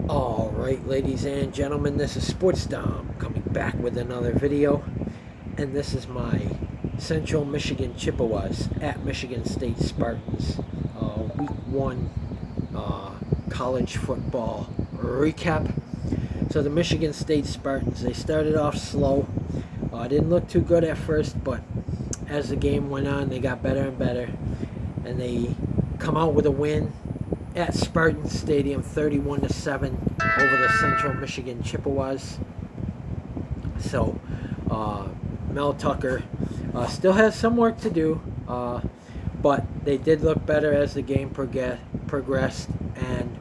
Alright, ladies and gentlemen, this is Sports Dom coming back with another video, and this is my Central Michigan Chippewas at Michigan State Spartans Week 1 college football recap. So the Michigan State Spartans, they started off slow, didn't look too good at first, but as the game went on, they got better and better, and they come out with a win at Spartan Stadium, 31-7 over the Central Michigan Chippewas. So Mel Tucker still has some work to do, but they did look better as the game progressed, and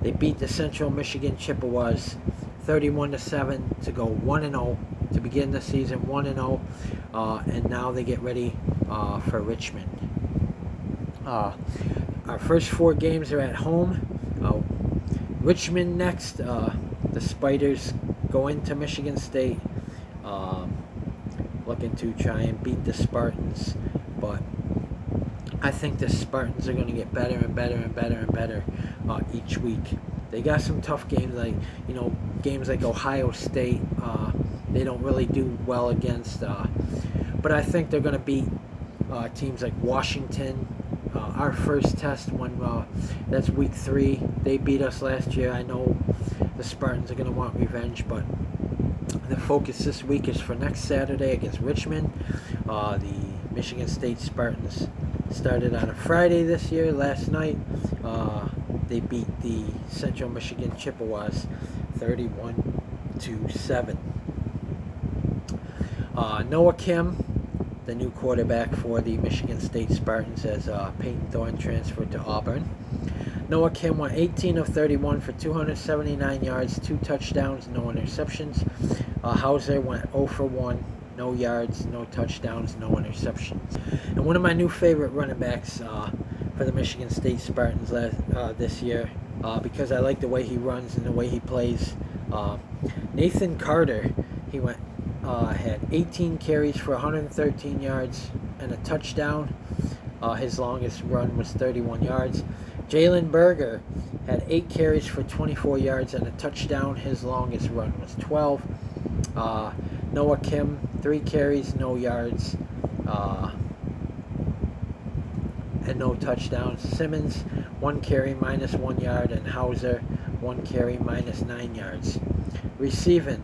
they beat the Central Michigan Chippewas 31-7 to go 1-0 to begin the season, 1-0, and now they get ready for Richmond. Our first 4 games are at home. Richmond next. The Spiders go into Michigan State, looking to try and beat the Spartans, but I think the Spartans are going to get better and better and better and better each week. They got some tough games, like games like Ohio State. They don't really do well against, but I think they're going to beat teams like Washington. Our first test, that's week 3. They beat us last year. I know the Spartans are going to want revenge, but the focus this week is for next Saturday against Richmond. The Michigan State Spartans started on a Friday this year. Last night, they beat the Central Michigan Chippewas 31-7. Noah Kim, the new quarterback for the Michigan State Spartans, as Peyton Thorne transferred to Auburn. Noah Kim went 18 of 31 for 279 yards, 2 touchdowns, no interceptions. Hauser went 0 for 1, no yards, no touchdowns, no interceptions. And one of my new favorite running backs for the Michigan State Spartans this year, because I like the way he runs and the way he plays, Nathan Carter, he had 18 carries for 113 yards and a touchdown. His longest run was 31 yards. Jalen Berger had 8 carries for 24 yards and a touchdown. His longest run was 12. Noah Kim, 3 carries, no yards, and no touchdowns. Simmons, 1 carry, minus 1 yard, and Hauser, 1 carry, minus 9 yards. Receiving.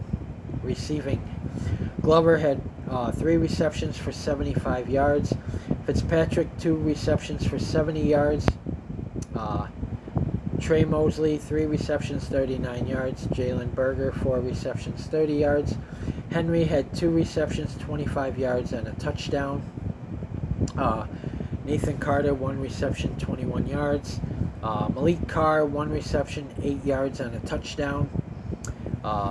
Glover had 3 receptions for 75 yards. Fitzpatrick, 2 receptions for 70 yards. Trey Mosley, 3 receptions, 39 yards. Jalen Berger, 4 receptions, 30 yards. Henry had 2 receptions, 25 yards, and a touchdown. Nathan Carter, 1 reception, 21 yards. Malik Carr, 1 reception, 8 yards, and a touchdown.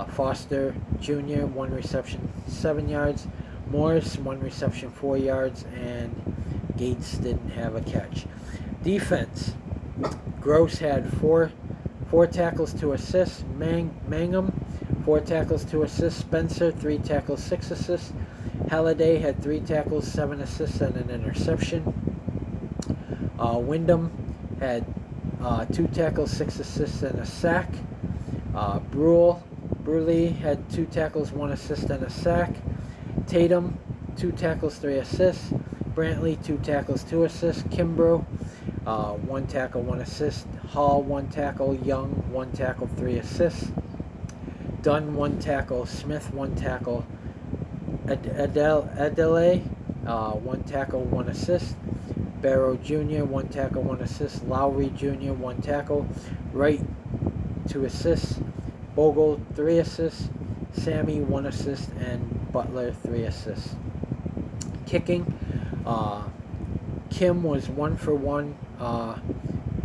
Foster Jr., 1 reception, 7 yards. Morris, 1 reception, 4 yards, and Gates didn't have a catch. Defense. Gross had 4 tackles to assist. Mangum, 4 tackles to assist. Spencer, 3 tackles, 6 assists. Halliday had 3 tackles, 7 assists, and an interception. Wyndham had 2 tackles, 6 assists, and a sack. Bruley had 2 tackles, 1 assist, and a sack. Tatum, 2 tackles, 3 assists. Brantley, 2 tackles, 2 assists. Kimbrough, 1 tackle, 1 assist. Hall, 1 tackle. Young, 1 tackle, 3 assists. Dunn, 1 tackle. Smith, 1 tackle. Adele, 1 tackle, 1 assist. Barrow Jr., 1 tackle, 1 assist. Lowry Jr., 1 tackle. Wright, 2 assists. Bogle, 3 assists. Sammy, 1 assist. And Butler, 3 assists. Kicking. Kim was 1 for 1.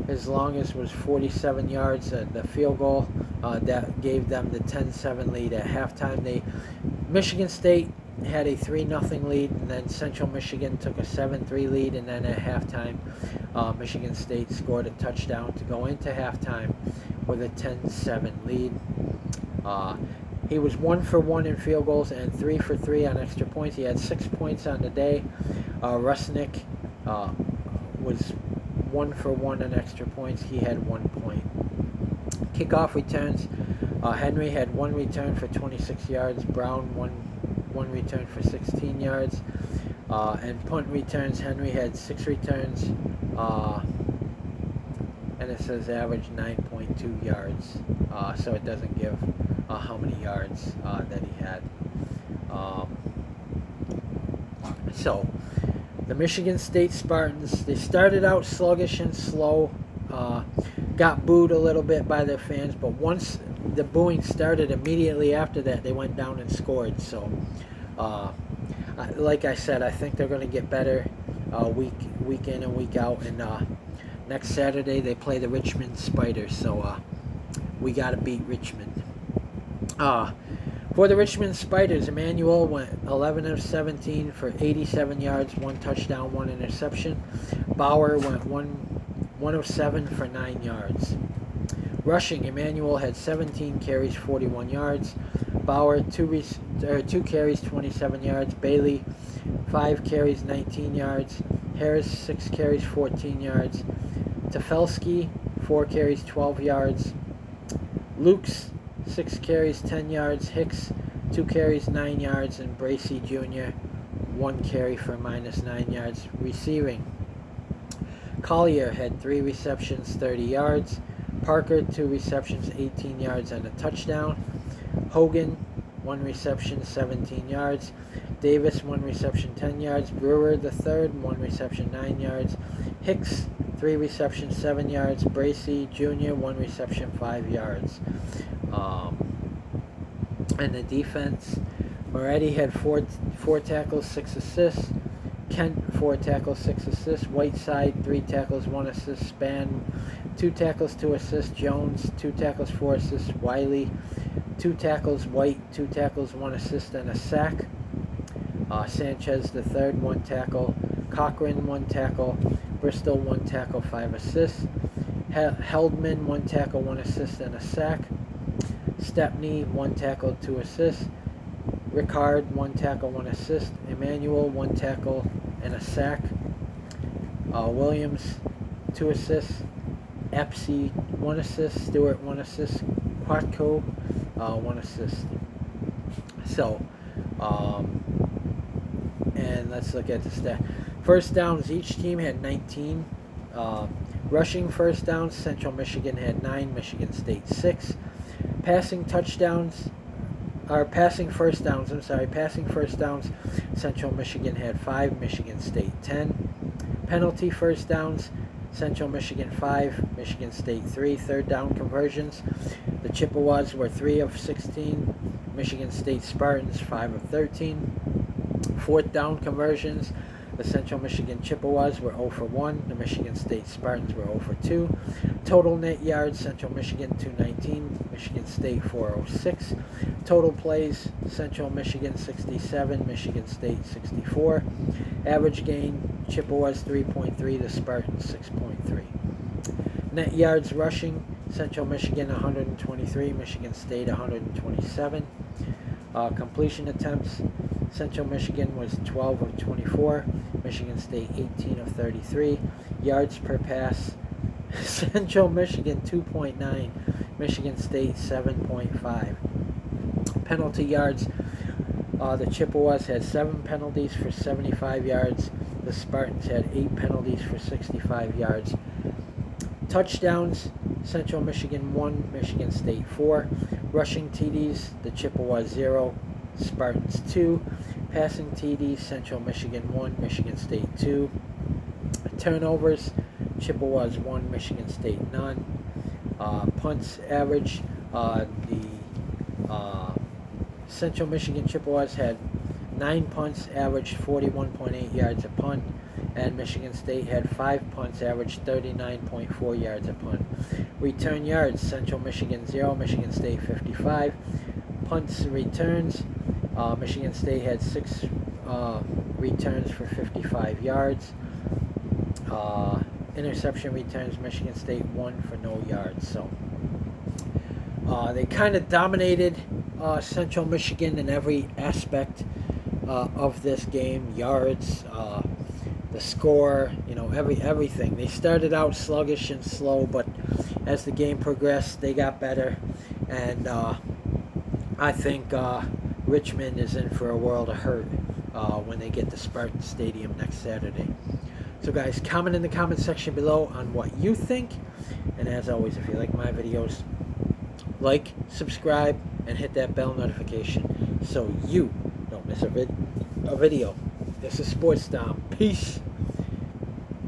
His longest was 47 yards. The field goal that gave them the 10-7 lead at halftime. Michigan State had a 3-0 lead, and then Central Michigan took a 7-3 lead, and then at halftime, Michigan State scored a touchdown to go into halftime with a 10-7 lead. He was 1 for 1 in field goals and 3 for 3 on extra points. He had 6 points on the day. Rusnick was 1 for 1 on extra points. He had 1 point. Kickoff returns, Henry had 1 return for 26 yards. Brown one return for 16 yards. And punt returns, Henry had 6 returns, and it says average 9.2 yards. So it doesn't give how many yards that he had. So the Michigan State Spartans, they started out sluggish and slow, got booed a little bit by their fans, but once the booing started, immediately after that they went down and scored. So like I said, I think they're going to get better week in and week out, and next Saturday they play the Richmond Spiders, so we got to beat Richmond. For the Richmond Spiders, Emmanuel went 11 of 17 for 87 yards, 1 touchdown, 1 interception. Bauer went 1 of 7 for 9 yards. Rushing, Emmanuel had 17 carries, 41 yards. Bauer, 2 carries, 27 yards. Bailey, 5 carries, 19 yards. Harris, 6 carries, 14 yards. Tefelsky, 4 carries, 12 yards. Lukes, 6 carries, 10 yards. Hicks, 2 carries, 9 yards. And Bracey Jr., 1 carry for -9 yards. Receiving, Collier had 3 receptions, 30 yards. Parker, 2 receptions, 18 yards and a touchdown. Hogan, 1 reception, 17 yards. Davis, 1 reception, 10 yards. Brewer the third, 1 reception, 9 yards. Hicks, 3 receptions, 7 yards. Bracey Jr., 1 reception, 5 yards. And the defense, Moretti had 4 tackles, 6 assists. Kent, 4 tackles, 6 assists. Whiteside, 3 tackles, 1 assist. Spann, 2 tackles, 2 assists. Jones, 2 tackles, 4 assists. Wiley, 2 tackles. White, 2 tackles, 1 assist and a sack. Sanchez the third, 1 tackle. Cochran, 1 tackle. Bristol, 1 tackle, 5 assists. Heldman, 1 tackle, 1 assist and a sack. Stepney, 1 tackle, 2 assists. Ricard, 1 tackle, 1 assist. Emmanuel, 1 tackle and a sack. Williams, 2 assists. Epsy, 1 assist. Stewart, 1 assist. Quatco, 1 assist. So, and let's look at the stat. First downs, each team had 19. Rushing first downs, Central Michigan had 9, Michigan State 6. Passing first downs, Central Michigan had 5, Michigan State 10. Penalty first downs, Central Michigan 5, Michigan State 3. Third down conversions, the Chippewas were 3 of 16, Michigan State Spartans 5 of 13. Fourth down conversions, the Central Michigan Chippewas were 0 for 1. The Michigan State Spartans were 0 for 2. Total net yards, Central Michigan 219, Michigan State 406. Total plays, Central Michigan 67, Michigan State 64. Average gain, Chippewas 3.3, the Spartans 6.3. Net yards rushing, Central Michigan 123, Michigan State 127. Completion attempts, Central Michigan was 12 of 24, Michigan State 18 of 33. Yards per pass, Central Michigan 2.9, Michigan State 7.5. Penalty yards, the Chippewas had 7 penalties for 75 yards. The Spartans had 8 penalties for 65 yards. Touchdowns, Central Michigan 1, Michigan State 4. Rushing TDs, the Chippewas 0, Spartans 2. Passing TDs, Central Michigan 1, Michigan State 2. Turnovers, Chippewas 1, Michigan State none. Punts average, the Central Michigan Chippewas had 9 punts, averaged 41.8 yards a punt, and Michigan State had 5 punts, averaged 39.4 yards a punt. Return yards, Central Michigan 0, Michigan State 55. Punts returns, Michigan State had 6 returns for 55 yards. Interception returns, Michigan State 1 for no yards. So they kind of dominated Central Michigan in every aspect of this game. Yards, the score, everything. They started out sluggish and slow, but as the game progressed, they got better, and I think Richmond is in for a world of hurt when they get to Spartan Stadium next Saturday. So guys, comment in the comment section below on what you think, and as always, if you like my videos, like, subscribe, and hit that bell notification so you don't miss a video. This is Sports Dom. Peace.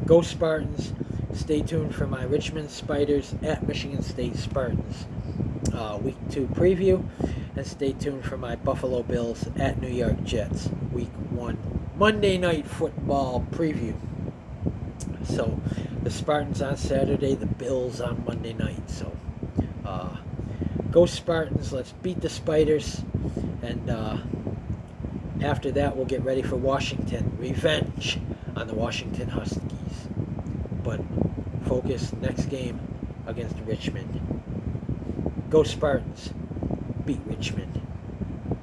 Go Spartans. Stay tuned for my Richmond Spiders at Michigan State Spartans Week 2 preview, and stay tuned for my Buffalo Bills at New York Jets Week 1 Monday Night Football preview. So the Spartans on Saturday, the Bills on Monday night. So go Spartans. Let's beat the Spiders, and after that we'll get ready for Washington. Revenge on the Washington Huskies. But focus next game against Richmond. Go Spartans. Beat Richmond.